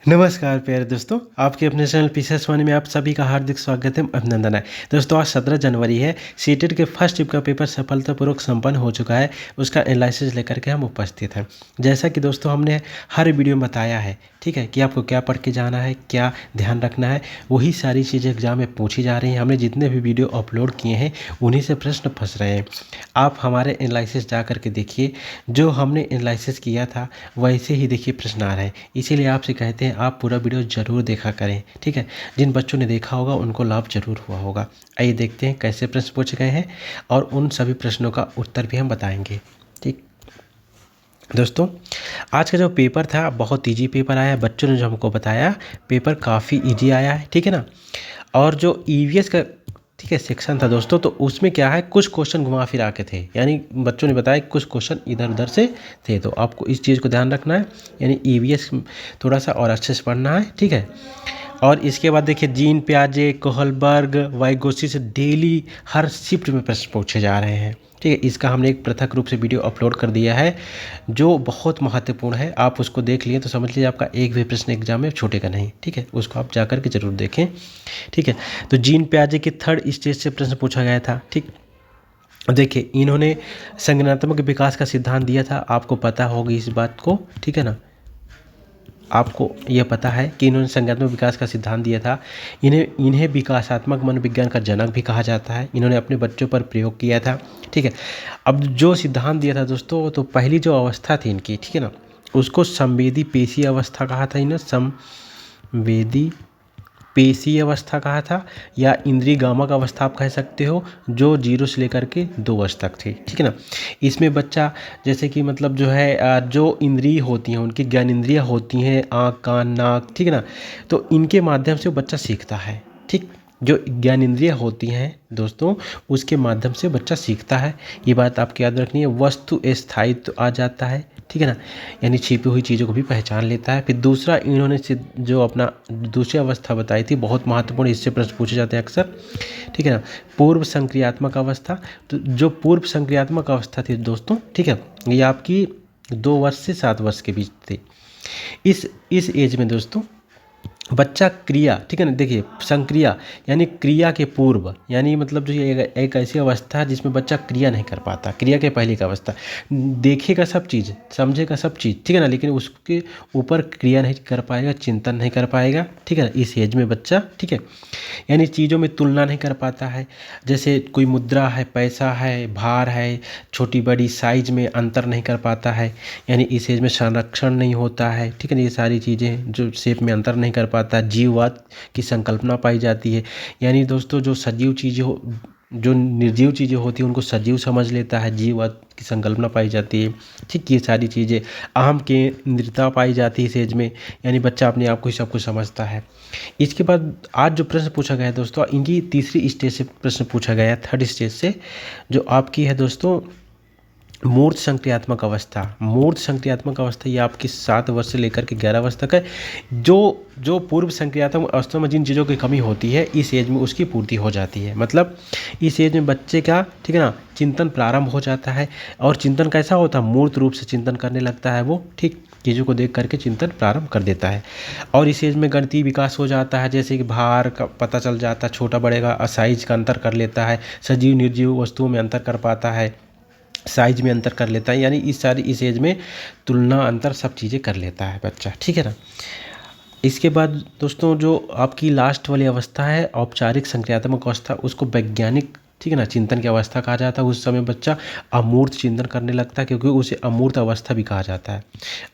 नमस्कार प्यारे दोस्तों, आपके अपने चैनल पीसीएस वाणी में आप सभी का हार्दिक स्वागत है, अभिनंदन है। दोस्तों आज 17 जनवरी है। सीटेट के फर्स्ट शिफ्ट का पेपर सफलतापूर्वक संपन्न हो चुका है। उसका एनालिसिस लेकर के हम उपस्थित हैं। जैसा कि दोस्तों हमने हर वीडियो में बताया है, ठीक है, कि आपको क्या पढ़ के जाना है, क्या ध्यान रखना है, वही सारी चीज़ें एग्जाम में पूछी जा रही हैं। हमने जितने भी वीडियो अपलोड किए हैं उन्हीं से प्रश्न फंस रहे हैं। आप हमारे एनालिसिस जा करके देखिए, जो हमने एनालिसिस किया था वैसे ही देखिए प्रश्न आ रहे हैं। इसीलिए आपसे कहते हैं आप पूरा वीडियो ज़रूर देखा करें, ठीक है। जिन बच्चों ने देखा होगा उनको लाभ ज़रूर हुआ होगा। आइए देखते हैं कैसे प्रश्न पूछे गए हैं और उन सभी प्रश्नों का उत्तर भी हम बताएंगे, ठीक। दोस्तों आज का जो पेपर था बहुत ईजी पेपर आया है। बच्चों ने जो हमको बताया पेपर काफ़ी ईजी आया है, ठीक है ना। और जो ईवीएस का, ठीक है, सेक्शन था दोस्तों, तो उसमें क्या है, कुछ क्वेश्चन घुमा फिरा के थे। यानी बच्चों ने बताया कुछ क्वेश्चन इधर उधर से थे, तो आपको इस चीज़ को ध्यान रखना है। यानी ईवीएस थोड़ा सा और अच्छे से पढ़ना है, ठीक है। और इसके बाद देखिए जीन पियाजे, कोहलबर्ग, वाइगोसी से डेली हर शिफ्ट में प्रश्न पूछे जा रहे हैं, ठीक है। इसका हमने एक पृथक रूप से वीडियो अपलोड कर दिया है जो बहुत महत्वपूर्ण है। आप उसको देख लिए तो समझ लीजिए आपका एक भी प्रश्न एग्जाम में छूटेगा नहीं, ठीक है। उसको आप जा कर के जरूर देखें, ठीक है। तो जीन पियाजे के थर्ड स्टेज से प्रश्न पूछा गया था, ठीक। देखिए इन्होंने संज्ञानात्मक विकास का सिद्धांत दिया था, आपको पता होगी इस बात को, ठीक है ना। आपको यह पता है कि इन्होंने संज्ञानात्मक विकास का सिद्धांत दिया था। इन्हें विकासात्मक मनोविज्ञान का जनक भी कहा जाता है। इन्होंने अपने बच्चों पर प्रयोग किया था, ठीक है। अब जो सिद्धांत दिया था दोस्तों, तो पहली जो अवस्था थी इनकी, ठीक है ना, उसको संवेदी पेशी अवस्था कहा था इन्हें, संवेदी पेशी अवस्था कहा था, या इंद्रिय गामक अवस्था आप कह सकते हो, जो 0 से लेकर के 2 वर्ष तक थी, ठीक है ना। इसमें बच्चा जैसे कि मतलब जो है जो इंद्रिय होती हैं, उनकी ज्ञानेंद्रियाँ होती हैं, आँख, कान, नाक, ठीक है ना, तो इनके माध्यम से बच्चा सीखता है, ठीक। जो ज्ञानेंद्रियाँ होती हैं दोस्तों, उसके माध्यम से बच्चा सीखता है। ये बात आपको याद रखनी है। वस्तु स्थायित्व आ जाता है, ठीक है ना, यानी छिपी हुई चीज़ों को भी पहचान लेता है। फिर दूसरा इन्होंने जो अपना दूसरी अवस्था बताई थी, बहुत महत्वपूर्ण, इससे प्रश्न पूछे जाते हैं अक्सर, ठीक है ना, पूर्व संक्रियात्मक अवस्था। तो जो पूर्व संक्रियात्मक अवस्था थी दोस्तों, ठीक है, ये आपकी 2 वर्ष से 7 वर्ष के बीच थी। इस एज में दोस्तों बच्चा क्रिया, ठीक है ना, देखिए संक्रिया यानी क्रिया के पूर्व, यानी मतलब जो ये एक ऐसी अवस्था है जिसमें बच्चा क्रिया नहीं कर पाता। क्रिया के पहले की अवस्था, देखेगा सब चीज़, समझेगा सब चीज़, ठीक है ना, लेकिन उसके ऊपर क्रिया नहीं कर पाएगा, चिंतन नहीं कर पाएगा, ठीक है ना, इस एज में बच्चा, ठीक है। यानी चीज़ों में तुलना नहीं कर पाता है। जैसे कोई मुद्रा है, पैसा है, भार है, छोटी बड़ी साइज में अंतर नहीं कर पाता है। यानी इस एज में संरक्षण नहीं होता है, ठीक है ना, ये सारी चीज़ें जो शेप में अंतर नहीं कर पाता। जीववाद की संकल्पना पाई जाती है। यानी दोस्तों जो सजीव चीज़ें जो निर्जीव चीज़ें होती हैं उनको सजीव समझ लेता है, जीववाद की संकल्पना पाई जाती है, ठीक। ये सारी चीज़ें अहम केंद्रिता पाई जाती है इस एज में, यानी बच्चा अपने आप को ही सब कुछ समझता है। इसके बाद आज जो प्रश्न पूछा गया है दोस्तों, इनकी तीसरी स्टेज से प्रश्न पूछा गया है, थर्ड स्टेज से, जो आपकी है दोस्तों मूर्त संक्रियात्मक अवस्था। मूर्त संक्रियात्मक अवस्था ये आपकी 7 वर्ष से लेकर के 11 वर्ष तक है। जो पूर्व संक्रियात्मक अवस्था में जिन चीज़ों की कमी होती है, इस एज में उसकी पूर्ति हो जाती है। मतलब इस एज में बच्चे का, ठीक है ना, चिंतन प्रारंभ हो जाता है। और चिंतन कैसा होता है, मूर्त रूप से चिंतन करने लगता है वो, ठीक, चीज़ों को देख करके चिंतन प्रारंभ कर देता है। और इस एज में गणितीय विकास हो जाता है, जैसे कि भार का पता चल जाता है, छोटा बड़ेगा, साइज का अंतर कर लेता है, सजीव निर्जीव वस्तुओं में अंतर कर पाता है, साइज में अंतर कर लेता है। यानी इस एज में तुलना, अंतर, सब चीज़ें कर लेता है बच्चा, ठीक है ना। इसके बाद दोस्तों जो आपकी लास्ट वाली अवस्था है औपचारिक संक्रियात्मक अवस्था, उसको वैज्ञानिक, ठीक है ना, चिंतन की अवस्था कहा जाता है। उस समय बच्चा अमूर्त चिंतन करने लगता है, क्योंकि उसे अमूर्त अवस्था भी कहा जाता है,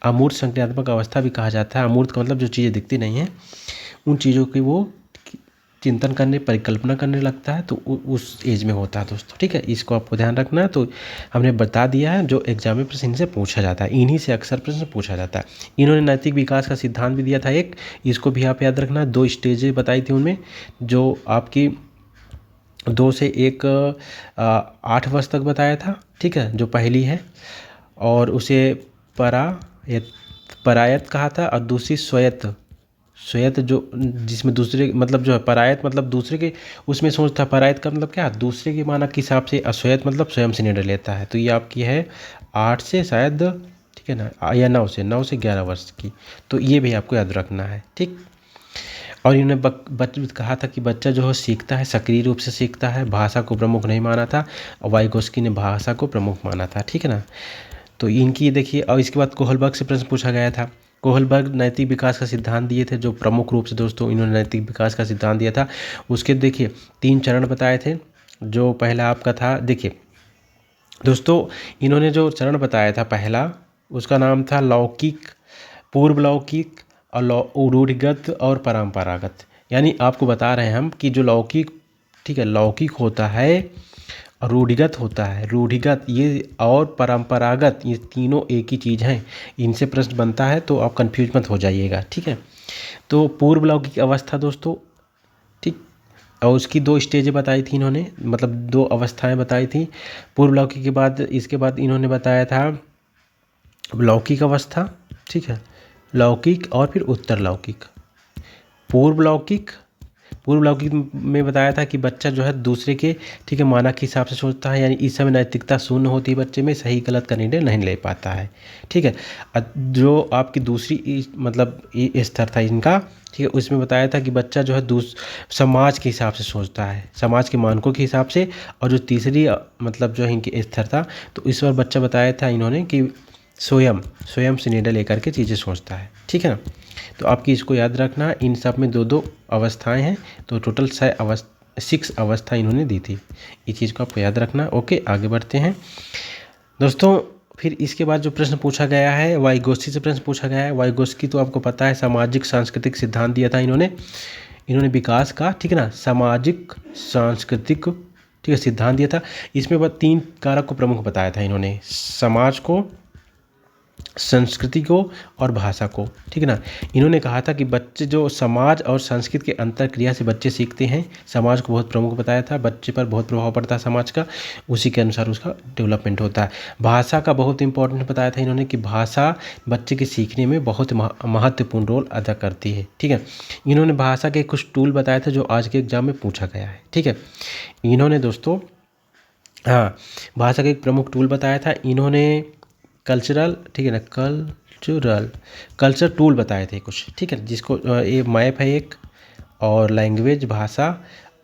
अमूर्त संक्रियात्मक अवस्था भी कहा जाता है। अमूर्त का मतलब जो चीज़ें दिखती नहीं हैं उन चीज़ों की वो चिंतन करने, परिकल्पना करने लगता है, तो उस एज में होता है दोस्तों, ठीक है। इसको आपको ध्यान रखना है। तो हमने बता दिया है जो एग्जाम में प्रश्न इनसे पूछा जाता है, इन्हीं से अक्सर प्रश्न पूछा जाता है। इन्होंने नैतिक विकास का सिद्धांत भी दिया था एक, इसको भी आप याद रखना। 2 स्टेजें बताई थी उनमें, जो आपकी 2 से 8 वर्ष तक बताया था, ठीक है, जो पहली है, और उसे परायत कहा था, और दूसरी स्वायत्त। स्वायत्त जो जिसमें दूसरे मतलब जो है, परायत मतलब दूसरे के उसमें सोचता है, परायत का मतलब क्या, दूसरे के मानक के हिसाब से। अस्वायत्त मतलब स्वयं से निर्णय लेता है। तो ये आपकी है 8 से शायद ठीक है ना, या 9 से 11 वर्ष की। तो ये भी आपको याद रखना है, ठीक। और इन्होंने कहा था कि बच्चा जो है सीखता है, सक्रिय रूप से सीखता है, भाषा को प्रमुख नहीं माना था, और वाइगोस्की ने भाषा को प्रमुख माना था, ठीक है ना। तो इनकी देखिए, और इसके बाद कोहलबर्ग से प्रश्न पूछा गया था। कोहलबर्ग नैतिक विकास का सिद्धांत दिए थे, जो प्रमुख रूप से दोस्तों इन्होंने नैतिक विकास का सिद्धांत दिया था। उसके देखिए 3 चरण बताए थे। जो पहला आपका था, देखिए दोस्तों, इन्होंने जो चरण बताया था पहला, उसका नाम था लौकिक, पूर्व लौकिक और रूढ़िगत और परंपरागत। यानी आपको बता रहे हैं हम कि जो लौकिक, ठीक है, लौकिक होता है, रूढ़िगत होता है, रूढ़िगत ये और परंपरागत, ये तीनों एक ही चीज़ हैं। इनसे प्रश्न बनता है तो आप कंफ्यूज मत हो जाइएगा, ठीक है। तो पूर्व लौकिक अवस्था दोस्तों, ठीक, और उसकी 2 स्टेजें बताई थी इन्होंने, मतलब 2 अवस्थाएं बताई थी पूर्व लौकिक के बाद। इसके बाद इन्होंने बताया था लौकिक अवस्था, ठीक है, लौकिक और फिर उत्तर लौकिक। पूर्व लौकिक, पूर्व लौकिक में बताया था कि बच्चा जो है दूसरे के, ठीक है, मानक के हिसाब से सोचता है, यानी इस समय नैतिकता शून्य होती है बच्चे में, सही गलत का निर्णय नहीं ले पाता है, ठीक है। जो आपकी दूसरी मतलब स्तर था इनका, ठीक है, उसमें बताया था कि बच्चा जो है समाज के हिसाब से सोचता है, समाज के मानकों के हिसाब से। और जो तीसरी मतलब जो है इनकी स्तर था, तो इस बार बच्चा बताया था इन्होंने कि स्वयं से निर्णय लेकर के चीज़ें सोचता है, ठीक है ना। तो आपकी इसको याद रखना, इन सब में 2-2 अवस्थाएं हैं, तो टोटल 6 अवस्था इन्होंने दी थी। इस चीज़ को आपको याद रखना। ओके, आगे बढ़ते हैं दोस्तों। फिर इसके बाद जो प्रश्न पूछा गया है, वाइगोस्की से प्रश्न पूछा गया है। वाइगोस्की तो आपको पता है सामाजिक सांस्कृतिक सिद्धांत दिया था इन्होंने विकास का, ठीक है ना, सामाजिक सांस्कृतिक, ठीक है, सिद्धांत दिया था। इसमें 3 कारक को प्रमुख बताया था इन्होंने, समाज को, संस्कृति को और भाषा को, ठीक है ना। इन्होंने कहा था कि बच्चे जो समाज और संस्कृति के अंतर क्रिया से बच्चे सीखते हैं, समाज को बहुत प्रमुख बताया था, बच्चे पर बहुत प्रभाव पड़ता है समाज का, उसी के अनुसार उसका डेवलपमेंट होता है। भाषा का बहुत इंपॉर्टेंट बताया था इन्होंने कि भाषा बच्चे के सीखने में बहुत महत्वपूर्ण रोल अदा करती है, ठीक है। इन्होंने भाषा के कुछ टूल बताए थे जो आज के एग्जाम में पूछा गया है, ठीक है। इन्होंने दोस्तों, हाँ, भाषा का एक प्रमुख टूल बताया था इन्होंने, कल्चरल, ठीक है ना, कल्चर टूल बताए थे कुछ, ठीक है, जिसको ये मैप है एक, और लैंग्वेज, भाषा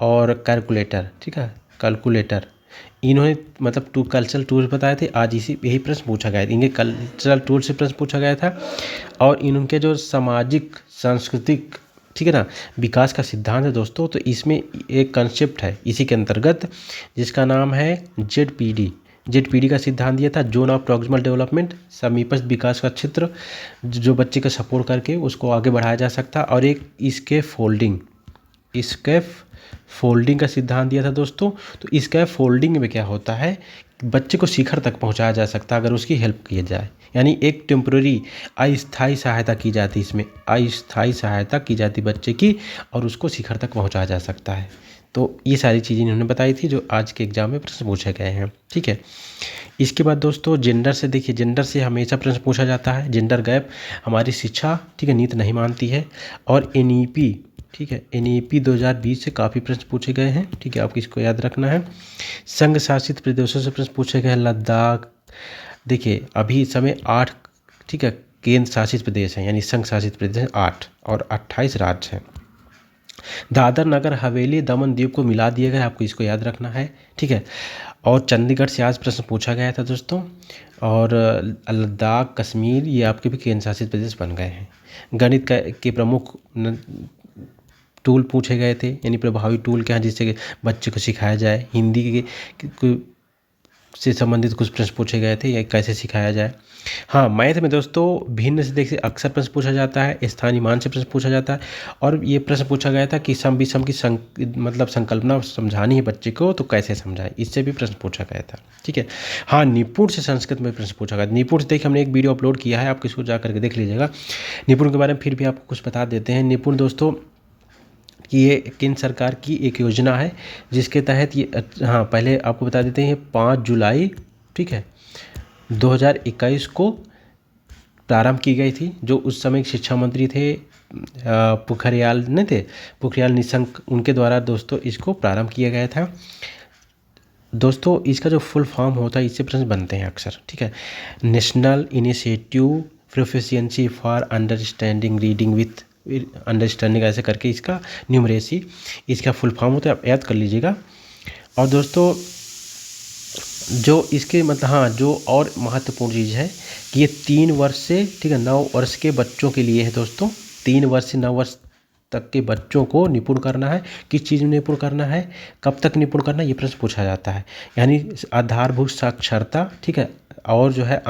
और कैलकुलेटर, ठीक है, कैलकुलेटर। इन्होंने मतलब कल्चरल टूल्स बताए थे। आज यही प्रश्न पूछा गया था, इनके कल्चरल टूल से प्रश्न पूछा गया था। और इनके जो सामाजिक सांस्कृतिक, ठीक है ना, विकास का सिद्धांत है दोस्तों, तो इसमें एक कंसेप्ट है इसी के अंतर्गत, जिसका नाम है जेडपीडी का सिद्धांत दिया था, जोन ऑफ प्रॉक्सिमल डेवलपमेंट, समीपस्थ विकास का क्षेत्र, जो बच्चे का सपोर्ट करके उसको आगे बढ़ाया जा सकता। और एक स्केप फोल्डिंग का सिद्धांत दिया था दोस्तों। तो स्केप फोल्डिंग में क्या होता है, बच्चे को शिखर तक पहुंचाया जा सकता है अगर उसकी हेल्प की जाए, यानी एक टेम्पररी अस्थायी सहायता की जाती, इसमें अस्थायी सहायता की जाती बच्चे की, और उसको शिखर तक पहुंचाया जा सकता है। तो ये सारी चीज़ें इन्होंने बताई थी जो आज के एग्जाम में प्रश्न पूछे गए हैं, ठीक है। इसके बाद दोस्तों जेंडर से, देखिए जेंडर से हमेशा प्रश्न पूछा जाता है। जेंडर गैप हमारी शिक्षा, ठीक है, नीति नहीं मानती है। और एनईपी, ठीक है, एनईपी 2020 से काफ़ी प्रश्न पूछे गए हैं, ठीक है, आपको इसको याद रखना है। संघ शासित प्रदेशों से प्रश्न पूछे गए हैं। लद्दाख, देखिए अभी इस समय 8, ठीक है, केंद्र शासित प्रदेश हैं, यानी संघ शासित प्रदेश 8 और 28 राज्य हैं। दादर नगर हवेली दमन द्वीप को मिला दिया गया, आपको इसको याद रखना है, ठीक है। और चंडीगढ़ से आज प्रश्न पूछा गया था दोस्तों। और लद्दाख, कश्मीर, ये आपके भी केंद्र शासित प्रदेश बन गए हैं। गणित के प्रमुख टूल पूछे गए थे, यानी प्रभावी टूल क्या है जिससे बच्चे को सिखाया जाए। हिंदी के से संबंधित कुछ प्रश्न पूछे गए थे, या कैसे सिखाया जाए। हाँ, मैथ में दोस्तों भिन्न से देखिए अक्सर प्रश्न पूछा जाता है, स्थानीय मान से प्रश्न पूछा जाता है। और ये प्रश्न पूछा गया था कि सम विषम की मतलब संकल्पना समझानी है बच्चे को, तो कैसे समझाएं, इससे भी प्रश्न पूछा गया था, ठीक है। हाँ, निपुण से संस्कृत में प्रश्न पूछा गया। निपुण से देखिए हमने एक वीडियो अपलोड किया है, आप इसको जा करके देख लीजिएगा। निपुण के बारे में फिर भी आपको कुछ बता देते हैं। निपुण दोस्तों कि ये केंद्र सरकार की एक योजना है जिसके तहत ये, हाँ पहले आपको बता देते हैं, ये 5 जुलाई, ठीक है, 2021 को प्रारंभ की गई थी। जो उस समय शिक्षा मंत्री थे पोखरियाल निशंक, उनके द्वारा दोस्तों इसको प्रारंभ किया गया था। दोस्तों इसका जो फुल फॉर्म होता है, इससे प्रश्न बनते हैं अक्सर, ठीक है। National initiative proficiency for understanding reading with understanding, ऐसे करके इसका न्यूमरेसी इसका फुल फॉर्म होता है, आप याद कर लीजिएगा। और दोस्तों जो इसके मतलब हाँ, जो और महत्वपूर्ण चीज़ है कि ये 3 वर्ष से, ठीक है, 9 वर्ष के बच्चों के लिए है दोस्तों। 3 वर्ष से 9 वर्ष तक के बच्चों को निपुण करना है। किस चीज़ में निपुण करना है, कब तक निपुण करना है, ये प्रश्न पूछा जाता है। यानी आधारभूत साक्षरता, ठीक है, और जो है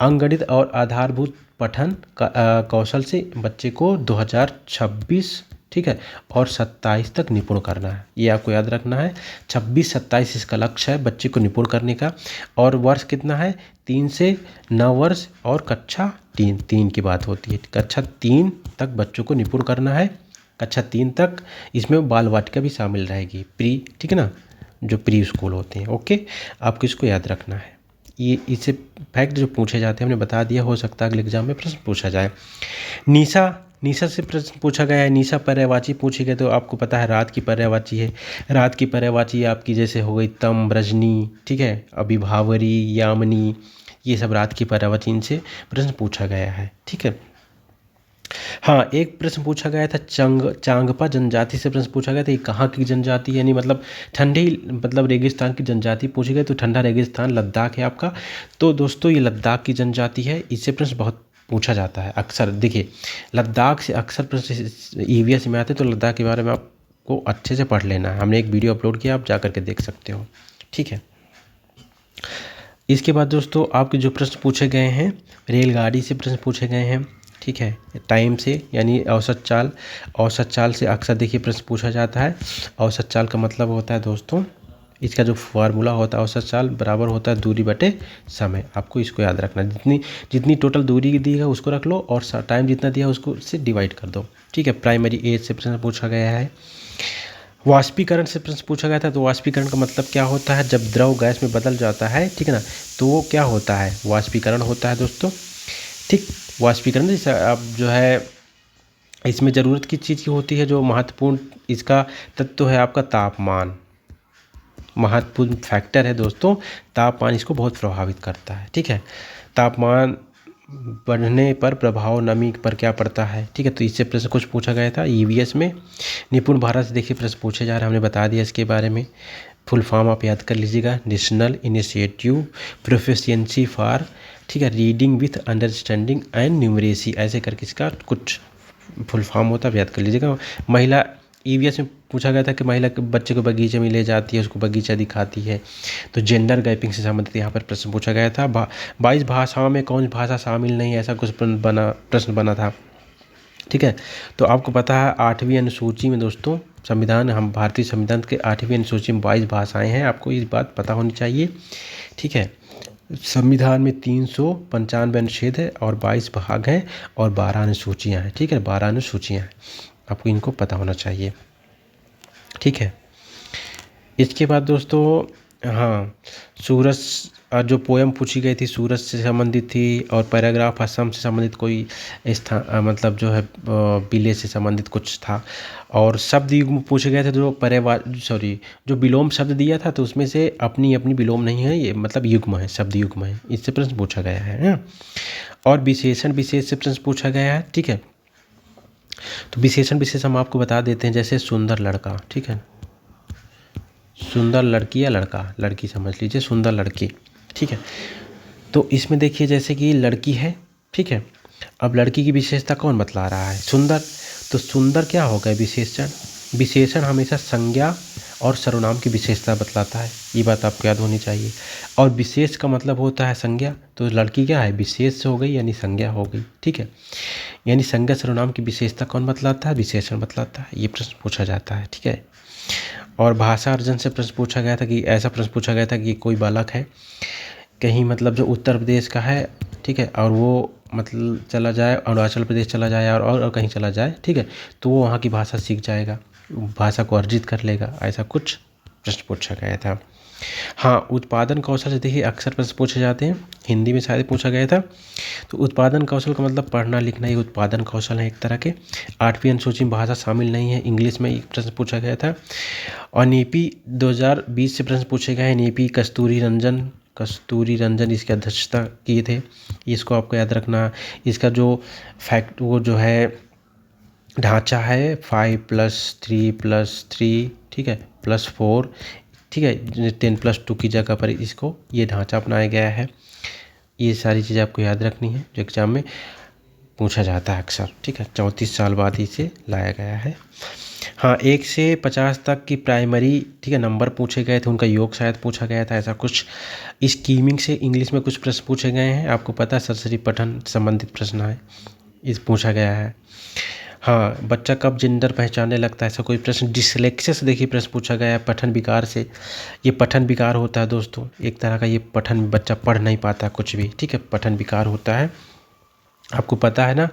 अंगगणित और आधारभूत पठन कौशल से बच्चे को 2026, ठीक है, और 27 तक निपुण करना है। ये आपको याद रखना है, 26-27 इसका लक्ष्य है बच्चे को निपुण करने का। और वर्ष कितना है, 3 से 9 वर्ष, और कक्षा 3 की बात होती है। कक्षा 3 तक बच्चों को निपुण करना है। कक्षा 3 तक इसमें बाल वाटिका भी शामिल रहेगी, प्री, ठीक है ना, जो प्री स्कूल होते हैं। ओके, आपको इसको याद रखना है। ये इससे फैक्ट जो पूछे जाते हैं हमने बता दिया, हो सकता है अगले एग्जाम में प्रश्न पूछा जाए। निशा से प्रश्न पूछा गया है। निशा पर्यायवाची पूछी गई, तो आपको पता है रात की पर्यायवाची है। रात की पर्यायवाची आपकी जैसे हो गई तम, रजनी, ठीक है, अभिभावरी, यामिनी, ये सब रात की पर्यायवाची, इनसे प्रश्न पूछा गया है, ठीक है। हाँ, एक प्रश्न पूछा गया था चांगपा जनजाति से प्रश्न पूछा गया था, ये कहाँ की जनजाति है, यानी मतलब ठंडी मतलब रेगिस्तान की जनजाति पूछी गई, तो ठंडा रेगिस्तान लद्दाख है आपका। तो दोस्तों ये लद्दाख की जनजाति है, इससे प्रश्न बहुत पूछा जाता है अक्सर। देखिए लद्दाख से अक्सर प्रश्न ईवीएस में आते हैं, तो लद्दाख के बारे में आपको अच्छे से पढ़ लेना है। हमने एक वीडियो अपलोड किया, आप जा करके देख सकते हो, ठीक है। इसके बाद दोस्तों आपके जो प्रश्न पूछे गए हैं, रेलगाड़ी से प्रश्न पूछे गए हैं, ठीक है, टाइम से, यानी औसत चाल से अक्सर देखिए प्रश्न पूछा जाता है। औसत चाल का मतलब होता है दोस्तों, इसका जो फार्मूला होता है औसत चाल बराबर होता है दूरी बटे समय। आपको इसको याद रखना, जितनी टोटल दूरी दी है उसको रख लो, और टाइम जितना दिया उसको से डिवाइड कर दो, ठीक है। प्राइमरी एज से प्रश्न पूछा गया है। वाष्पीकरण से प्रश्न पूछा गया था, तो वाष्पीकरण का मतलब क्या होता है, जब द्रव गैस में बदल जाता है, ठीक है ना, तो वो क्या होता है, वाष्पीकरण होता है दोस्तों, ठीक। वाष्पीकरण जैसे अब जो है इसमें ज़रूरत किस चीज़ की होती है, जो महत्वपूर्ण इसका तत्व है आपका तापमान, महत्वपूर्ण फैक्टर है दोस्तों। तापमान इसको बहुत प्रभावित करता है, ठीक है। तापमान बढ़ने पर प्रभाव नमी पर क्या पड़ता है, ठीक है। तो इससे प्रश्न कुछ पूछा गया था ईवीएस में। निपुण भारत से देखिए प्रश्न पूछे जा रहे हैं, हमने बता दिया इसके बारे में। फुल फॉर्म आप याद कर लीजिएगा, नेशनल इनिशिएटिव प्रोफिशिएंसी फॉर, ठीक है, reading with understanding and numeracy, ऐसे करके इसका कुछ फुल फॉर्म होता है, याद कर लीजिएगा। महिला ईवीएस में पूछा गया था कि महिला के बच्चे को बगीचे में ले जाती है, उसको बगीचा दिखाती है, तो जेंडर गैपिंग से संबंधित यहाँ पर प्रश्न पूछा गया था। 22 भाषाओं में कौन सी भाषा शामिल नहीं है, ऐसा कुछ प्रश्न बना था, ठीक है। तो आपको पता है 8वीं अनुसूची में दोस्तों, संविधान, हम भारतीय संविधान के 8वीं अनुसूची में 22 भाषाएं हैं, आपको इस बात पता होनी चाहिए, ठीक है। संविधान में 395 अनुच्छेद है और 22 भाग हैं और 12 अनुसूचियाँ हैं, ठीक है, 12 अनुसूचियाँ हैं, आपको इनको पता होना चाहिए, ठीक है। इसके बाद दोस्तों हाँ, सूरज जो पोयम पूछी गई थी सूरज से संबंधित थी, और पैराग्राफ असम से संबंधित कोई स्थान मतलब जो है विलेज से संबंधित कुछ था। और शब्द युग्म पूछे गए थे, जो विलोम शब्द दिया था, तो उसमें से अपनी विलोम नहीं है, ये मतलब युग्म है, शब्द युग्म है, इससे प्रश्न पूछा गया है। और विशेषण विशेष से प्रश्न पूछा गया है, ठीक है। तो विशेषण विशेष हम आपको बता देते हैं, जैसे सुंदर लड़का, ठीक है, सुंदर लड़की या लड़का, लड़की समझ लीजिए, सुंदर लड़की, ठीक है। तो इसमें देखिए जैसे कि लड़की है, ठीक है, अब लड़की की विशेषता कौन बतला रहा है, सुंदर, तो सुंदर क्या होगा, विशेषण। विशेषण हमेशा संज्ञा और सर्वनाम की विशेषता बतलाता है, ये बात आपको याद होनी चाहिए। और विशेष का मतलब होता है संज्ञा, तो लड़की क्या है, विशेष हो गई यानी संज्ञा हो गई, ठीक है। यानी संज्ञा सर्वनाम की विशेषता कौन बतलाता है, विशेषण बतलाता है, ये प्रश्न पूछा जाता है, ठीक है। और भाषा अर्जन से प्रश्न पूछा गया था कि ऐसा प्रश्न पूछा गया था कि कोई बालक है कहीं मतलब जो उत्तर प्रदेश का है, ठीक है, और वो मतलब चला जाए अरुणाचल प्रदेश चला जाए और कहीं चला जाए, ठीक है, तो वो वहाँ की भाषा सीख जाएगा, भाषा को अर्जित कर लेगा, ऐसा कुछ प्रश्न पूछा गया था। हाँ, उत्पादन कौशल से देखिए अक्सर प्रश्न पूछे जाते हैं, हिंदी में शायद पूछा गया था। तो उत्पादन कौशल का मतलब पढ़ना लिखना, ये उत्पादन कौशल है एक तरह के। 8वीं अनुसूची में भाषा शामिल नहीं है, इंग्लिश में एक प्रश्न पूछा गया था। और नीपी 2020 से प्रश्न पूछे गए हैं। नीपी कस्तूरी रंजन इसकी अध्यक्षता किए थे, इसको आपको याद रखना। इसका जो फैक्ट वो जो है ढांचा है 5+3+3, ठीक है, +4, ठीक है, 10+2 की जगह पर इसको ये ढांचा अपनाया गया है। ये सारी चीज़ें आपको याद रखनी है जो एग्ज़ाम में पूछा जाता है अक्सर, ठीक है। 34 साल बाद इसे लाया गया है। हाँ, 1 से 50 तक की प्राइमरी, ठीक है, नंबर पूछे गए थे, उनका योग शायद पूछा गया था, ऐसा कुछ। स्कीमिंग से इंग्लिश में कुछ प्रश्न पूछे गए हैं, आपको पता है सरसरी पठन संबंधित प्रश्न है, इस पूछा गया है। हाँ, बच्चा कब जेंडर पहचानने लगता है, ऐसा कोई प्रश्न। डिसलेक्सिया से देखिए प्रश्न पूछा गया है, पठन विकार से। ये पठन विकार होता है दोस्तों, एक तरह का ये पठन, बच्चा पढ़ नहीं पाता कुछ भी, ठीक है, पठन विकार होता है। आपको पता है ना,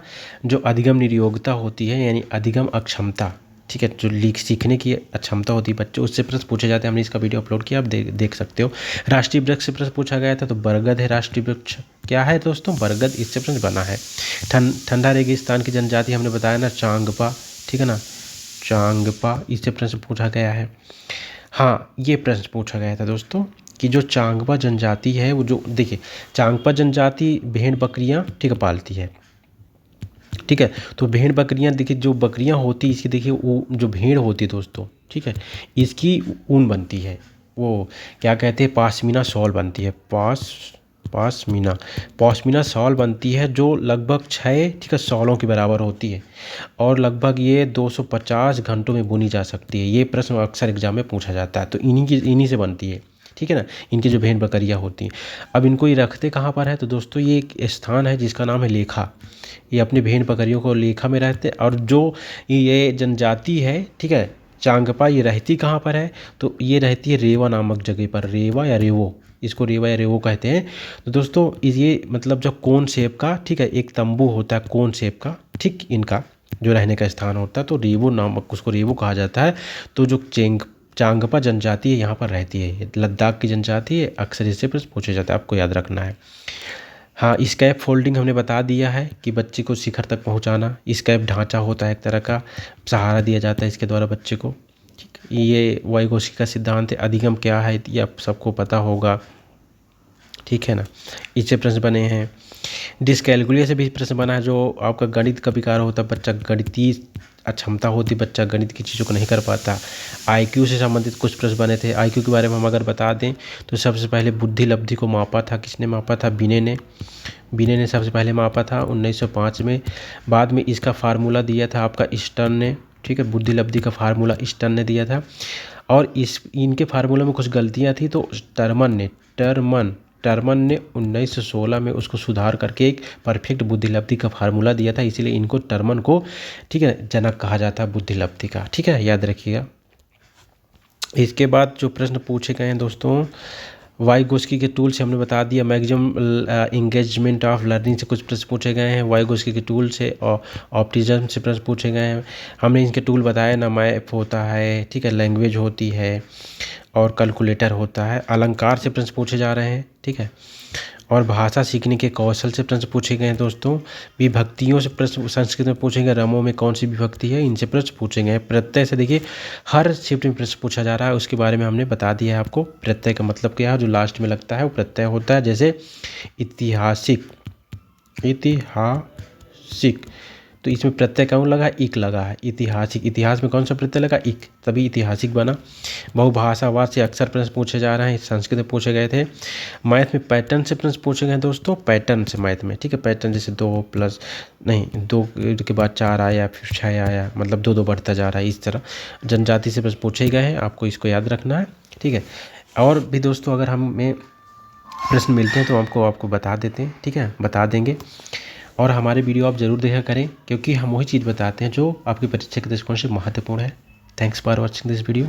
जो अधिगम निरयोग्यता होती है यानी अधिगम अक्षमता, ठीक है, जो सीखने की अक्षमता होती है बच्चों, उससे प्रश्न पूछे जाते हैं। हमने इसका वीडियो अपलोड किया, आप देख सकते हो। राष्ट्रीय वृक्ष से प्रश्न पूछा गया था, तो बरगद है राष्ट्रीय वृक्ष। क्या है दोस्तों, बरगद, इससे प्रश्न बना है। ठंडा रेगिस्तान की जनजाति हमने बताया ना, चांगपा, ठीक है ना, चांगपा, इससे प्रश्न पूछा गया है। हाँ, ये प्रश्न पूछा गया था दोस्तों कि जो चांगपा जनजाति है, वो जो देखिए, चांगपा जनजाति भेड़ बकरियाँ, ठीक है, पालती है, ठीक है। तो भेड़ बकरियाँ देखिए, जो बकरियाँ होती इसकी देखिए, वो जो भेड़ होती है दोस्तों, ठीक है, इसकी ऊन बनती है, वो क्या कहते हैं, पाशमीना शॉल बनती है, पॉशमीना शॉल बनती है, जो लगभग 6, ठीक है, शॉलों के बराबर होती है, और लगभग ये 250 घंटों में बुनी जा सकती है। ये प्रश्न अक्सर एग्जाम में पूछा जाता है, तो इन्हीं से बनती है, ठीक है ना, इनकी जो भेड़ बकरियाँ होती हैं। अब इनको ये रखते कहाँ पर है, तो दोस्तों ये एक स्थान है जिसका नाम है लेखा। ये अपनी भेड़ बकरियों को लेखा में रहते हैं। और जो ये जनजाति है, ठीक है, चांगपा, ये रहती कहाँ पर है, तो ये रहती है रेवा नामक जगह पर। रेवा या रेवो, इसको रेवा या रेवो कहते हैं। तो दोस्तों ये मतलब जो कोन शेप का, ठीक है, एक तंबू होता है कोन शेप का, ठीक, इनका जो रहने का स्थान होता है, तो रेवो नामक, उसको रेवो कहा जाता है। तो जो चांगपा जनजाति है यहाँ पर रहती है, लद्दाख की जनजाति है, अक्सर इससे प्रश्न पूछे जाता है, आपको याद रखना है। हाँ, स्कैप फोल्डिंग हमने बता दिया है कि बच्चे को शिखर तक पहुँचाना। स्कैप ढांचा होता है, एक तरह का सहारा दिया जाता है इसके द्वारा बच्चे को, ठीक है। ये वाइगोत्स्की का सिद्धांत है। अधिगम क्या है, ये आप सबको पता होगा, ठीक है ना, इससे प्रश्न बने हैं। डिस्कैलकुलिया से भी प्रश्न बना है, जो आपका गणित का विकार होता है, बच्चा गणितीय अक्षमता होती, बच्चा गणित की चीज़ों को नहीं कर पाता। आईक्यू से संबंधित कुछ प्रश्न बने थे। आईक्यू के बारे में हम अगर बता दें तो सबसे पहले बुद्धि लब्धि को मापा था, किसने मापा था, बिने ने सबसे पहले मापा था 1905 में। बाद में इसका फार्मूला दिया था आपका स्टर्न ने, ठीक है, बुद्धि लब्धि का फार्मूला स्टर्न ने दिया था। और इनके फार्मूला में कुछ गलतियाँ थी, तो टर्मन ने 1916 में उसको सुधार करके एक परफेक्ट बुद्धि लब्धि का फार्मूला दिया था, इसीलिए इनको टर्मन को, ठीक है, जनक कहा जाता है बुद्धि लब्धि का, ठीक है, याद रखिएगा। इसके बाद जो प्रश्न पूछे गए हैं दोस्तों, वाइगोत्स्की के टूल से हमने बता दिया। मैक्सिमम इंगेजमेंट ऑफ लर्निंग से कुछ प्रश्न पूछे गए हैं। वाइगोत्स्की के टूल से और ऑप्टिज्म से प्रश्न पूछे गए हैं। हमने इनके टूल बताया ना, मैप होता है, ठीक है, लैंग्वेज होती है, और कैलकुलेटर होता है। अलंकार से प्रश्न पूछे जा रहे हैं, ठीक है, और भाषा सीखने के कौशल से प्रश्न पूछे गए हैं दोस्तों। विभक्तियों से प्रश्न संस्कृत में पूछेंगे, रमों में कौन सी विभक्ति है, इनसे प्रश्न पूछेंगे। प्रत्यय से देखिए हर शिफ्ट में प्रश्न पूछा जा रहा है, उसके बारे में हमने बता दिया है आपको। प्रत्यय का मतलब क्या है, जो लास्ट में लगता है वो प्रत्यय होता है। जैसे ऐतिहासिक, तो इसमें प्रत्यय कौन लगा, इक लगा है। ऐतिहासिक, इतिहास में कौन सा प्रत्यय लगा, इक, तभी ऐतिहासिक बना। बहुभाषावाद से अक्सर प्रश्न पूछे जा रहे हैं, संस्कृत में पूछे गए थे। मैथ में पैटर्न से प्रश्न पूछे गए दोस्तों, पैटर्न से मैथ में, ठीक है, पैटर्न जैसे 2 के बाद 4 आया, फिर 6 आया, मतलब 2 बढ़ता जा रहा है, इस तरह जनजाति से प्रश्न पूछे गए हैं, आपको इसको याद रखना है, ठीक है। और भी दोस्तों अगर हमें प्रश्न मिलते हैं तो आपको बता देते हैं, ठीक है, बता देंगे। और हमारे वीडियो आप ज़रूर देखा करें, क्योंकि हम वही चीज़ बताते हैं जो आपकी परीक्षा के दृष्टिकोण से महत्वपूर्ण है। Thanks for watching this video.